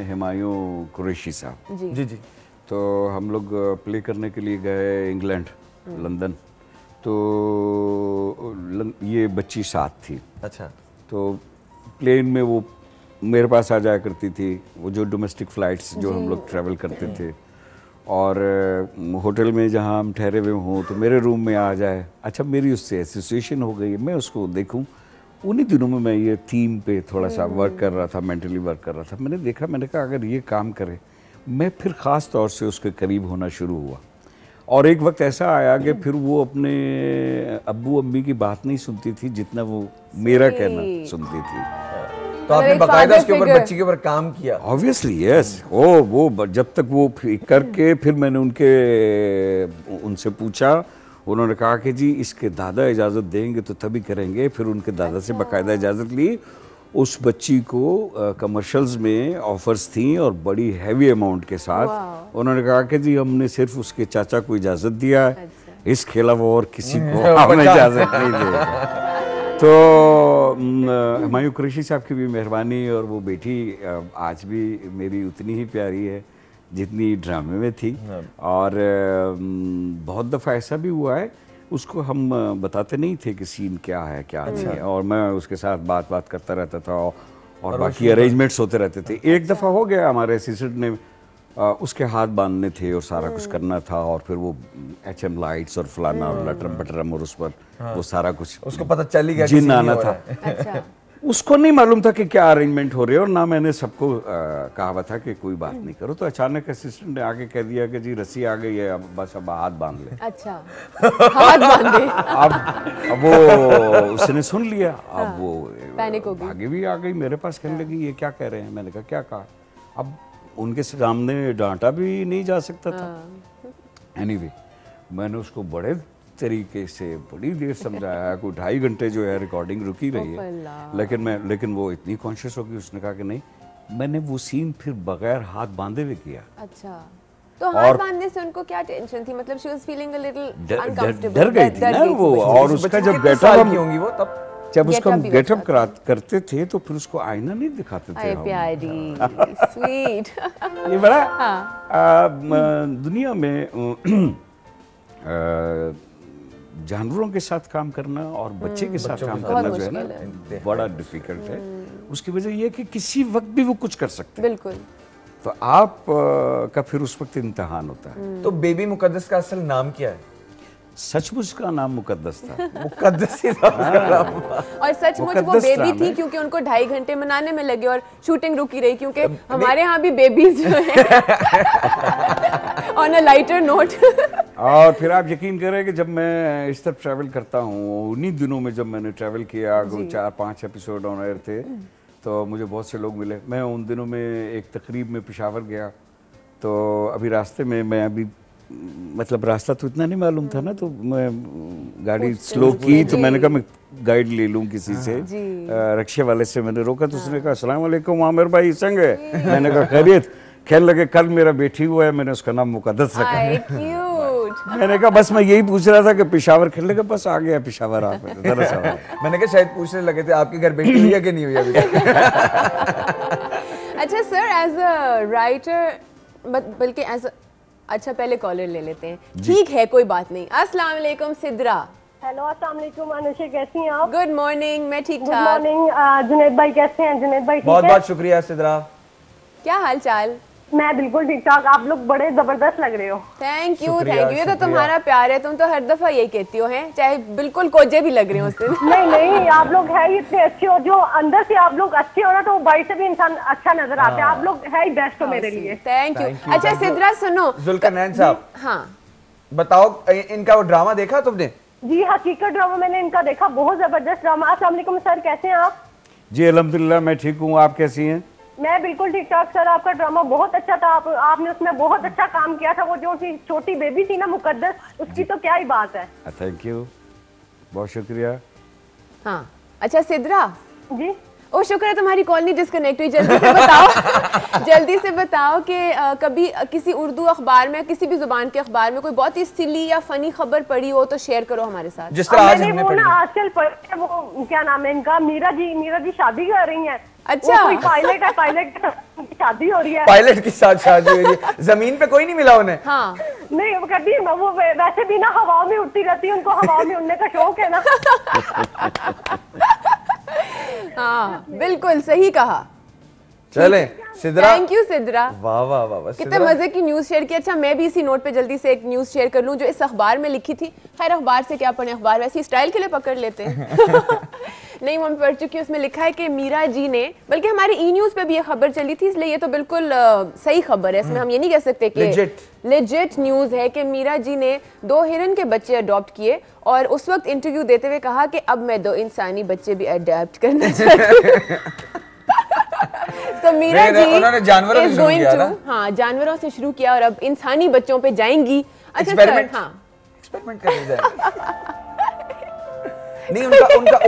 हुमायूं कुरैशी साहब। जी जी जी। तो हम लोग प्ले करने के लिए गए इंग्लैंड, लंदन। तो ये बच्ची साथ थी। अच्छा। तो प्लेन में वो मेरे पास आ जाया करती थी, वो जो डोमेस्टिक फ़्लाइट्स जो हम लोग ट्रैवल करते थे, और होटल में जहाँ हम ठहरे हुए हों तो मेरे रूम में आ जाए। अच्छा, मेरी उससे एसोसिएशन हो गई, मैं उसको देखूं। उन्हीं दिनों में मैं ये थीम पे थोड़ा सा वर्क कर रहा था, मेंटली वर्क कर रहा था। मैंने देखा, मैंने कहा अगर ये काम करे, मैं फिर ख़ास तौर से उसके करीब होना शुरू हुआ। और एक वक्त ऐसा आया कि फिर वो अपने अब्बू अम्मी की बात नहीं सुनती थी जितना वो मेरा कहना सुनती थी। तो आपने बाकायदा उसके ऊपर, बच्ची के ऊपर काम किया? Obviously yes. वो जब तक वो करके फिर मैंने उनसे पूछा। उन्होंने कहा कि जी इसके दादा इजाज़त देंगे तो तभी करेंगे। फिर उनके दादा से बाकायदा इजाज़त ली। उस बच्ची को कमर्शियल्स में ऑफर्स थी और बड़ी हैवी अमाउंट के साथ। उन्होंने कहा कि जी हमने सिर्फ उसके चाचा को इजाज़त दिया है, इसके अलावा और किसी को हमने इजाज़त नहीं दी। तो हुमायूं कुरैशी साहब की भी मेहरबानी, और वो बेटी आज भी मेरी उतनी ही प्यारी है जितनी ड्रामे में थी। और बहुत दफ़ा ऐसा भी हुआ है, उसको हम बताते नहीं थे कि सीन क्या है क्या नहीं है, और मैं उसके साथ बात करता रहता था और बाकी अरेंजमेंट्स होते रहते थे। एक दफ़ा हो गया, हमारे असिस्टेंट ने उसके हाथ बांधने थे और सारा कुछ करना था, और फिर वो HM लाइट्स और फलाना और लटरम पटरम, और उस पर वो सारा कुछ उसको पता चल ही गया, जिन आना था। अच्छा। उसको नहीं मालूम था कि क्या अरेंजमेंट हो रही है, और ना मैंने सबको कहा था कि कोई बात नहीं करो। तो अचानक असिस्टेंट ने आके कह दिया कि जी रस्सी आ गई है, अब बस अब हाथ बांध ले। अच्छा, हाथ बांधे। अब वो उसने सुन लिया। अब वो भागे भी आ गई मेरे पास, कहने लगी ये क्या कह रहे हैं। मैंने कहा क्या कहा। अब उनके सामने डांटा भी नहीं जा सकता था। एनीवे, मैंने उसको बड़े तरीके से बड़ी देर समझाया, कोई 2.5 घंटे जो है रिकॉर्डिंग रुकी रही है। लेकिन वो इतनी कॉन्शियस होगी, उसने कहा कि नहीं, मैंने वो सीन फिर बगैर हाथ बांधे हुए किया। अच्छा, तो हाथ बांधने से उनको क्या टेंशन थी? मतलब she was feeling a little uncomfortable, डर गई थी ना वो। और उसका जब गेटअप होंगी वो, तब जब उसको हम गेटअप करते थे तो फिर उसको आईना नहीं दिखाते थे। प्यारी स्वीट। ये बड़ा दुनिया में जानवरों के साथ काम करना और बच्चे के साथ काम करना जो है ना, बड़ा डिफिकल्ट है। उसकी वजह यह है कि किसी वक्त भी वो कुछ कर सकते हैं। बिल्कुल। तो आप का फिर उस वक्त इम्तिहान होता है। तो बेबी मुकद्दस का असल नाम क्या है? सचमुच का नाम मुकद्दस था। मुकद्दस ही था और सचमुच वो बेबी थी, क्योंकि उनको 2.5 घंटे मनाने में लगे और शूटिंग रुकी रही, क्योंकि हमारे यहाँ भी बेबीज जो हैं ऑन अ लाइटर नोट। और फिर आप यकीन करें कि जब मैं इस तरफ ट्रैवल करता हूँ, उन्हीं दिनों में जब मैंने ट्रैवल किया, 4-5 एपिसोड ऑन एयर थे, तो मुझे बहुत से लोग मिले। मैं उन दिनों में एक तकरीब में पेशावर गया, तो अभी रास्ते में मैं मतलब रास्ता तो इतना नहीं मालूम था ना, तो मैं गाड़ी स्लो की, तो मैंने कहा मैं गाइड ले लूं किसी से। रिक्शे वाले से मैंने रोका, तो उसने कहा अस्सलाम वालेकुम आमिर भाई, संग है। मैंने कहा खैरियत। कहने लगे कल मेरा बेटी हुआ है, मैंने उसका नाम मुकद्दस रखा है। मैंने कहा बस मैं यही पूछ रहा था कि पेशावर। खेलने लगा बस आ गया पेशावर आप। मैंने कहा शायद पूछने लगे थे आपके घर बेटी हुई है कि नहीं हुई अभी। अच्छा सर, एज अ राइटर, बल्कि एज अच्छा पहले कॉलर ले लेते हैं। ठीक है, कोई बात नहीं। अस्सलाम वालेकुम सिद्रा। हेलो, अस्सलाम वालेकुम अनुषा, कैसी हैं आप? गुड मॉर्निंग, मैं ठीक ठाक। Good morning. जुनैद भाई कैसे हैं? जुनैद भाई बहुत बहुत शुक्रिया सिद्रा। क्या हाल चाल? मैं बिल्कुल ठीक ठाक। आप लोग बड़े जबरदस्त लग रहे हो। Thank you thank you. ये तो तुम्हारा प्यार है, तुम तो हर दफा यही कहती हो, हैं चाहे बिल्कुल कोजे भी लग रहे हो उससे। नहीं नहीं, आप लोग है ही इतने अच्छे हो, जो अंदर से आप लोग अच्छे हो ना, तो बाहर से भी इंसान अच्छा नजर आता है। आप लोग है ही बेस्ट हो मेरे लिए। Thank you. अच्छा सिद्रा सुनो, जुल्करनैन साहब, हाँ बताओ, इनका वो ड्रामा देखा तुमने? जी हकीकत ड्रामा मैंने इनका देखा, बहुत जबरदस्त ड्रामा। अस्सलाम वालेकुम सर, कैसे हैं आप? जी अल्हम्दुलिल्लाह मैं ठीक हूँ, आप कैसी हैं? मैं बिल्कुल ठीक ठाक सर। आपका ड्रामा बहुत अच्छा था, आपने उसमें बहुत अच्छा काम किया था। वो जो छोटी बेबी थी ना मुकद्दस, उसकी तो क्या ही बात है। थैंक यू, बहुत शुक्रिया। हाँ अच्छा सिद्रा जी, ओ शुक्र है तुम्हारी कॉल नहीं डिस्कनेक्ट हुई। जल्दी से बताओ जल्दी से बताओ कि कभी किसी उर्दू अखबार में, किसी भी जुबान के अखबार में कोई बहुत ही सिली या फनी खबर पड़ी हो तो शेयर करो हमारे साथ। जिस तरह आज मैंने वो ना आजकल पढ़ी, वो क्या नाम है इनका, मीरा जी शादी कर रही हैं, अच्छा, कोई पायलट है, पायलट की शादी हो रही है। पायलट के साथ शादी हो रही है, जमीन पे कोई नहीं मिला उन्हें? हाँ नहीं वो कभी वो वैसे भी ना हवा में उड़ती रहती है, उनको हवा में उड़ने का शौक है ना। हाँ बिल्कुल सही कहा। चले सिद्रा, थैंक यू सिद्रा, वाह वाह वाह, कितने मजे की न्यूज शेयर की। अच्छा मैं भी इसी नोट पे जल्दी से एक न्यूज शेयर कर लूं जो इस अखबार में लिखी थी। खैर अखबार से क्या पढ़े, अखबार वैसे ही स्टाइल के लिए पकड़ लेते हैं। नहीं वो मैं पढ़ चुकी हूँ। उसमें लिखा है कि मीरा जी ने, बल्कि हमारी ई न्यूज पे भी ये खबर चली थी, इसलिए ये तो बिल्कुल सही खबर है। इसमें हम ये नहीं कह सकते कि लेजिट न्यूज है कि मीरा जी ने 2 हिरन के बच्चे अडॉप्ट किए और उस वक्त इंटरव्यू देते हुए कहा कि अब मैं 2 इंसानी बच्चे भी अडॉप्ट करना चाहती हूँ। तो मीरा जी उन्होंने जानवरों से शुरू किया ना? हाँ जानवरों से शुरू किया और अब इंसानी बच्चों पे जाएंगी। अच्छा एक्सपेरिमेंट, हाँ एक्सपेरिमेंट करने जाएंगे। नहीं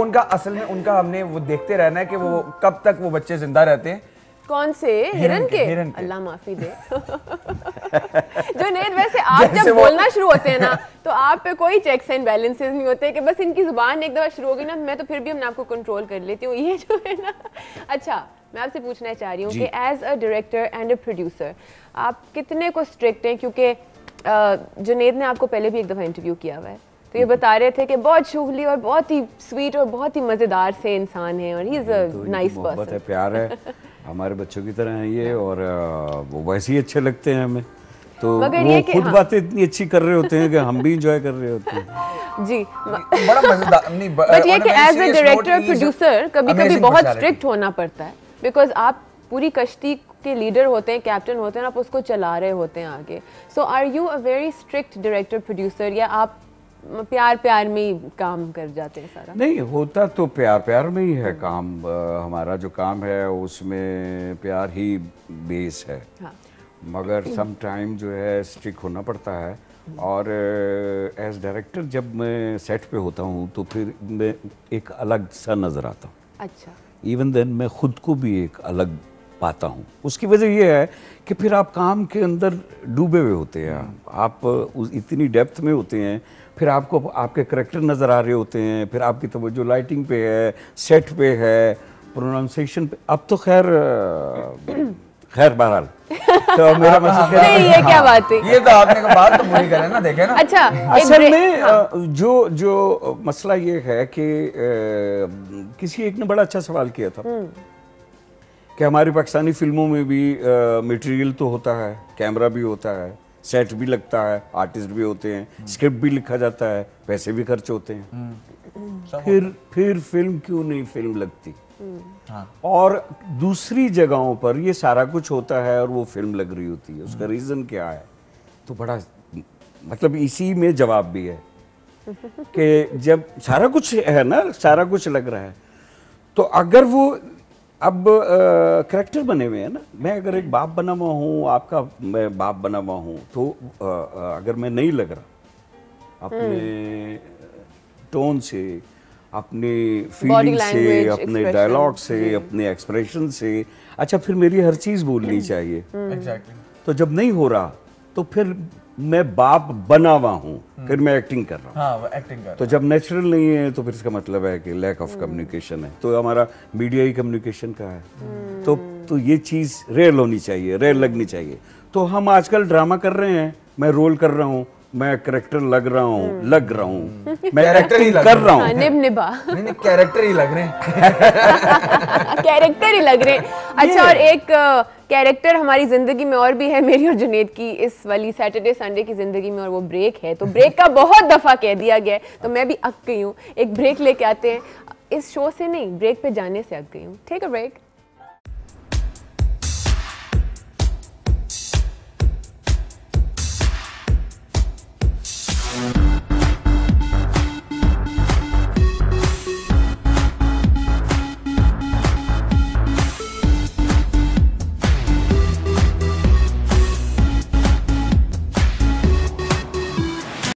उनका असल में उनका हमने वो देखते रहना है कि वो कब तक वो बच्चे जिंदा रहते हैं। कौन से हिरन के? अल्लाह माफी दे। जो नेत वैसे आप जब बोलना शुरू होते हैं ना तो आप पे कोई चेक्स एंड बैलेंसेस नहीं होते कि बस इनकी जुबान एक दफा शुरू होगी ना मैं तो फिर भी अपने आप को कंट्रोल कर लेती हूँ, ये जो है ना। अच्छा मैं आपसे पूछना चाह रही हूँ कि as a director and a producer आप कितने को स्ट्रिक्ट हैं? क्योंकि जुनेद ने आपको पहले भी एक दफा इंटरव्यू किया हुआ है तो ये बता रहे थे कि बहुत शुगली और बहुत ही स्वीट और बहुत ही मजेदार से इंसान है और he is a nice person. प्यार है, हमारे बच्चों की तरह है ये, और वो वैसे ही अच्छे लगते हैं हमें। तो वो खुद बातें इतनी अच्छी कर रहे होते हैं कि हम भी इंजॉय कर रहे होते हैं। जी बड़ा मजेदार। नहीं बट ये कि एज अ डायरेक्टर प्रोड्यूसर कभी-कभी बहुत स्ट्रिक्ट होना पड़ता है बिकॉज आप पूरी कश्ती के लीडर होते हैं, कैप्टन होते हैं, आप उसको चला रहे होते हैं आगे। So are you a very strict director producer या आप प्यार प्यार में ही काम कर जाते हैं सारा? नहीं होता तो प्यार प्यार में ही है काम। हमारा जो काम है उसमें प्यार ही बेस है। हाँ। मगर सम टाइम जो है स्ट्रिक्ट होना पड़ता है। और एज डायरेक्टर जब मैं सेट पे होता हूँ तो फिर मैं एक अलग सा नज़र आता हूँ। अच्छा। इवन देन मैं खुद को भी एक अलग पाता हूँ। उसकी वजह ये है कि फिर आप काम के अंदर डूबे हुए होते हैं, आप इतनी डेप्थ में होते हैं, फिर आपको आपके करैक्टर नज़र आ रहे होते हैं, फिर आपकी तवज्जो लाइटिंग पे है, सेट पे है, प्रोनाउंसिएशन पे। अब तो खैर बहरहाल तो मेरा मसला नहीं, ये क्या बात है? ये तो आपने का बात तो पूरी करे ना, देखे ना। अच्छा असल में जो मसला ये है कि किसी एक ने बड़ा अच्छा सवाल किया था कि हमारी पाकिस्तानी फिल्मों में भी मटेरियल तो होता है, कैमरा भी होता है, सेट भी लगता है, आर्टिस्ट भी होते हैं, स्क्रिप्ट भी लिखा जाता है, पैसे भी खर्च होते हैं, फिर फिल्म क्यों नहीं फिल्म लगती? हाँ। और दूसरी जगहों पर ये सारा कुछ होता है और वो फिल्म लग रही होती है, उसका रीजन क्या है? तो बड़ा मतलब इसी में जवाब भी है कि जब सारा कुछ है ना, सारा कुछ लग रहा है, तो अगर वो अब करैक्टर बने हुए हैं ना, मैं अगर एक बाप बना हुआ हूँ, आपका मैं बाप बना हुआ हूँ, तो अगर मैं नहीं लग रहा अपने टोन से, अपनी फीलिंग से, अपने डायलॉग से, अपने एक्सप्रेशन से, अच्छा फिर मेरी हर चीज़ बोलनी चाहिए। तो जब नहीं हो रहा तो फिर मैं बाप बना हुआ हूँ, फिर मैं एक्टिंग कर रहा हूँ। हाँ, वो एक्टिंग कर। तो जब नेचुरल नहीं है तो फिर इसका मतलब है कि लैक ऑफ कम्युनिकेशन है। तो हमारा मीडिया ही कम्युनिकेशन का है। तो ये चीज़ रियल होनी चाहिए, रियल लगनी चाहिए। तो हम आजकल ड्रामा कर रहे हैं, मैं रोल कर रहा हूँ, मैं कैरेक्टर लग रहा हूँ, मैं कैरेक्टर ही कर रहा हूँ, निभा नहीं कैरेक्टर ही लग रहे हैं। कैरेक्टर ही लग रहे हैं। अच्छा और एक कैरेक्टर हमारी जिंदगी में और भी है, मेरी और जुनेद की इस वाली सैटरडे संडे की जिंदगी में, और वो ब्रेक है। तो ब्रेक का बहुत दफा कह दिया गया है तो मैं भी अक गई हूँ। एक ब्रेक लेके आते हैं, इस शो से नहीं ब्रेक पे जाने से अक गई हूँ। Take a break.